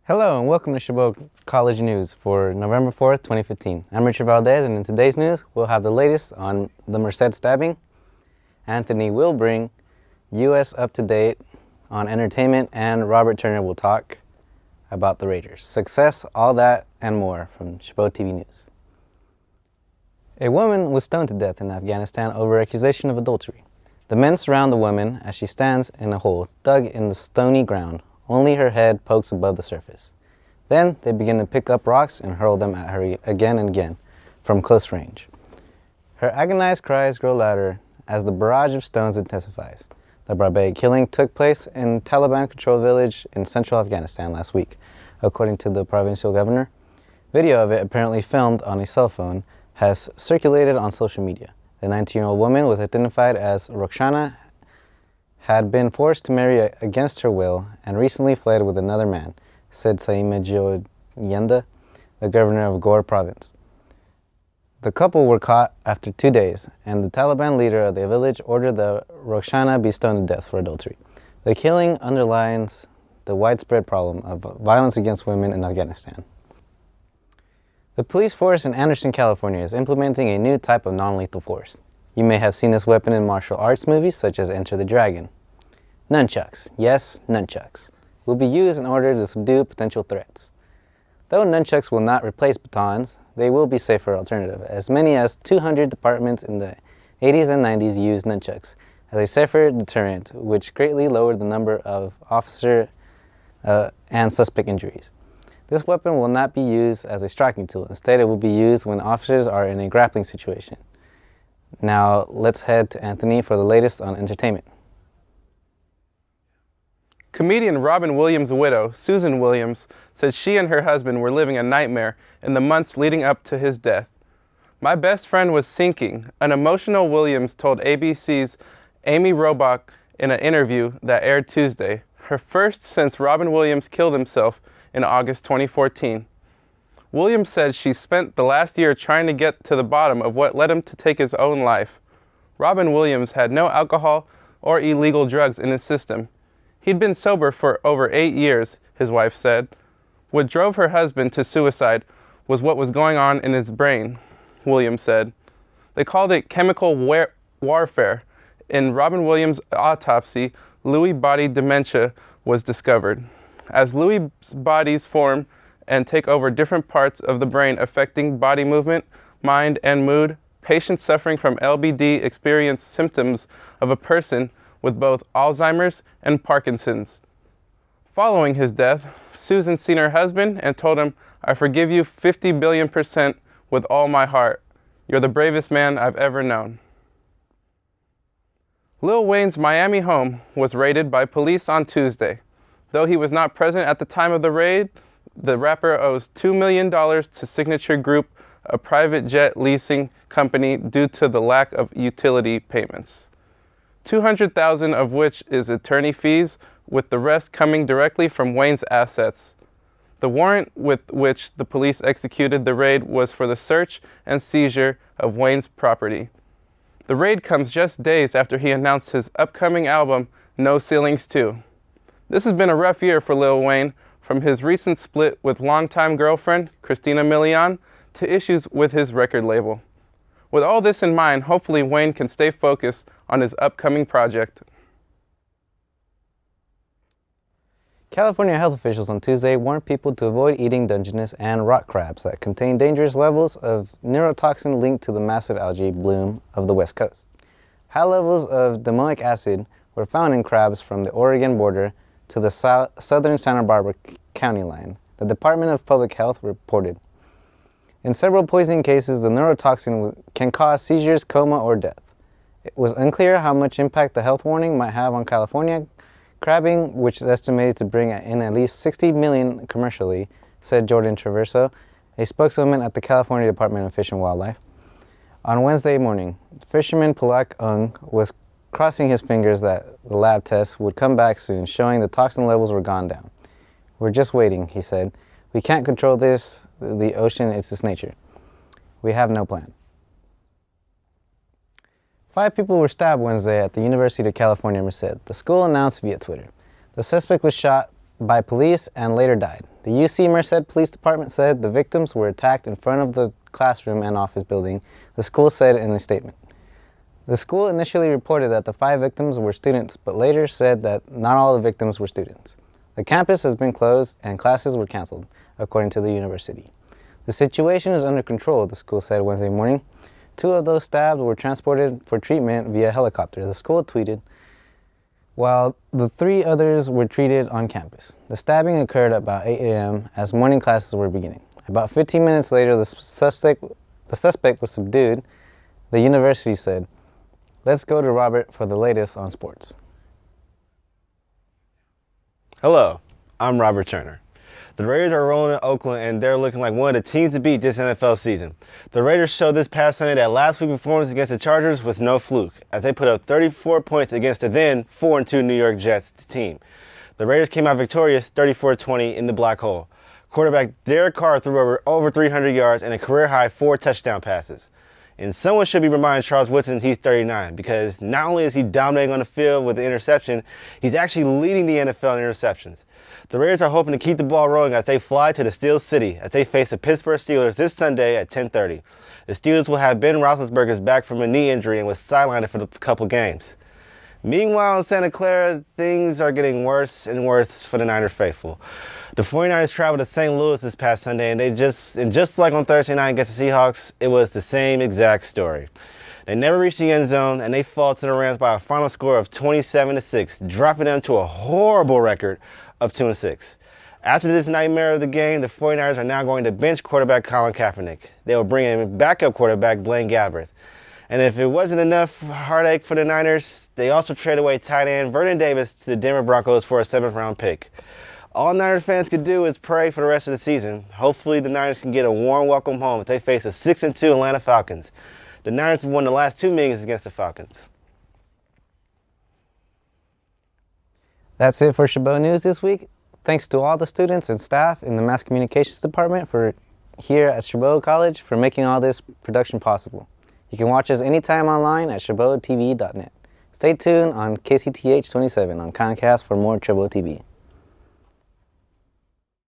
Hello and welcome to Chabot College News for November 4th, 2015. I'm Richard Valdez, and in today's news, we'll have the latest on the Merced stabbing. Anthony will bring U.S. up-to-date on entertainment, and Robert Turner will talk about the Raiders. Success, all that, and more from Chabot TV News. A woman was stoned to death in Afghanistan over accusation of adultery. The men surround the woman as she stands in a hole dug in the stony ground. Only her head pokes above the surface. Then they begin to pick up rocks and hurl them at her again and again from close range. Her agonized cries grow louder as the barrage of stones intensifies. The barbaric killing took place in Taliban-controlled village in central Afghanistan last week, according to the provincial governor. Video of it, apparently filmed on a cell phone, has circulated on social media. The 19-year-old woman was identified as Roxana, had been forced to marry against her will, and recently fled with another man, said Saima Joyenda, the governor of Ghor province. The couple were caught after 2 days, and the Taliban leader of the village ordered the Roxana be stoned to death for adultery. The killing underlines the widespread problem of violence against women in Afghanistan. The police force in Anderson, California is implementing a new type of non-lethal force. You may have seen this weapon in martial arts movies such as Enter the Dragon. Nunchucks, yes, nunchucks, will be used in order to subdue potential threats. Though nunchucks will not replace batons, they will be a safer alternative. As many as 200 departments in the 80s and 90s used nunchucks as a safer deterrent, which greatly lowered the number of officer and suspect injuries. This weapon will not be used as a striking tool. Instead, it will be used when officers are in a grappling situation. Now, let's head to Anthony for the latest on entertainment. Comedian Robin Williams' widow, Susan Williams, said she and her husband were living a nightmare in the months leading up to his death. "My best friend was sinking," an emotional Williams told ABC's Amy Robach in an interview that aired Tuesday, her first since Robin Williams killed himself in August 2014. Williams said she spent the last year trying to get to the bottom of what led him to take his own life. Robin Williams had no alcohol or illegal drugs in his system. He'd been sober for over 8 years, his wife said. What drove her husband to suicide was what was going on in his brain, Williams said. They called it chemical warfare. In Robin Williams' autopsy, Lewy body dementia was discovered. As Lewy bodies form and take over different parts of the brain affecting body movement, mind, and mood, patients suffering from LBD experience symptoms of a person with both Alzheimer's and Parkinson's. Following his death, Susan seen her husband and told him, "I forgive you 50 billion% with all my heart. You're the bravest man I've ever known." Lil Wayne's Miami home was raided by police on Tuesday. Though he was not present at the time of the raid, the rapper owes $2 million to Signature Group, a private jet leasing company, due to the lack of utility payments. $200,000 of which is attorney fees, with the rest coming directly from Wayne's assets. The warrant with which the police executed the raid was for the search and seizure of Wayne's property. The raid comes just days after he announced his upcoming album, No Ceilings 2. This has been a rough year for Lil Wayne, from his recent split with longtime girlfriend Christina Milian to issues with his record label. With all this in mind, hopefully Wayne can stay focused on his upcoming project. California health officials on Tuesday warned people to avoid eating Dungeness and rock crabs that contain dangerous levels of neurotoxin linked to the massive algae bloom of the West Coast. High levels of domoic acid were found in crabs from the Oregon border to the southern Santa Barbara County line, the Department of Public Health reported. In several poisoning cases, the neurotoxin can cause seizures, coma, or death. It was unclear how much impact the health warning might have on California crabbing, which is estimated to bring in at least 60 million commercially, said Jordan Traverso, a spokeswoman at the California Department of Fish and Wildlife. On Wednesday morning, fisherman Palak Ung was crossing his fingers that the lab tests would come back soon, showing the toxin levels were gone down. "We're just waiting," he said. "We can't control this. The ocean, it's its nature. We have no plan." 5 people were stabbed Wednesday at the University of California, Merced, the school announced via Twitter. The suspect was shot by police and later died. The UC Merced Police Department said the victims were attacked in front of the classroom and office building, the school said in a statement. The school initially reported that the 5 victims were students, but later said that not all the victims were students. The campus has been closed and classes were canceled, according to the university. The situation is under control, the school said Wednesday morning. 2 of those stabbed were transported for treatment via helicopter, the school tweeted, while the 3 others were treated on campus. The stabbing occurred at about 8 a.m. as morning classes were beginning. About 15 minutes later, the suspect was subdued, the university said. Let's go to Robert for the latest on sports. Hello, I'm Robert Turner. The Raiders are rolling in Oakland and they're looking like one of the teams to beat this NFL season. The Raiders showed this past Sunday that last week's performance against the Chargers was no fluke, as they put up 34 points against the then 4-2 New York Jets team. The Raiders came out victorious 34-20 in the black hole. Quarterback Derek Carr threw over 300 yards and a career-high 4 touchdown passes. And someone should be reminding Charles Woodson he's 39, because not only is he dominating on the field with the interception, he's actually leading the NFL in interceptions. The Raiders are hoping to keep the ball rolling as they fly to the Steel City as they face the Pittsburgh Steelers this Sunday at 10:30. The Steelers will have Ben Roethlisberger back from a knee injury and was sidelined for the couple games. Meanwhile, in Santa Clara, things are getting worse and worse for the Niner faithful. The 49ers traveled to St. Louis this past Sunday, and just like on Thursday night against the Seahawks, it was the same exact story. They never reached the end zone, and they fall to the Rams by a final score of 27-6, dropping them to a horrible record of 2-6. After this nightmare of the game, the 49ers are now going to bench quarterback Colin Kaepernick. They will bring in backup quarterback Blaine Gabbert. And if it wasn't enough heartache for the Niners, they also trade away tight end Vernon Davis to the Denver Broncos for a 7th-round pick. All Niners fans can do is pray for the rest of the season. Hopefully the Niners can get a warm welcome home if they face a 6-2 Atlanta Falcons. The Niners have won the last 2 meetings against the Falcons. That's it for Chabot News this week. Thanks to all the students and staff in the Mass Communications Department here at Chabot College for making all this production possible. You can watch us anytime online at ChabotTV.net. Stay tuned on KCTH 27 on Comcast for more Chabot TV.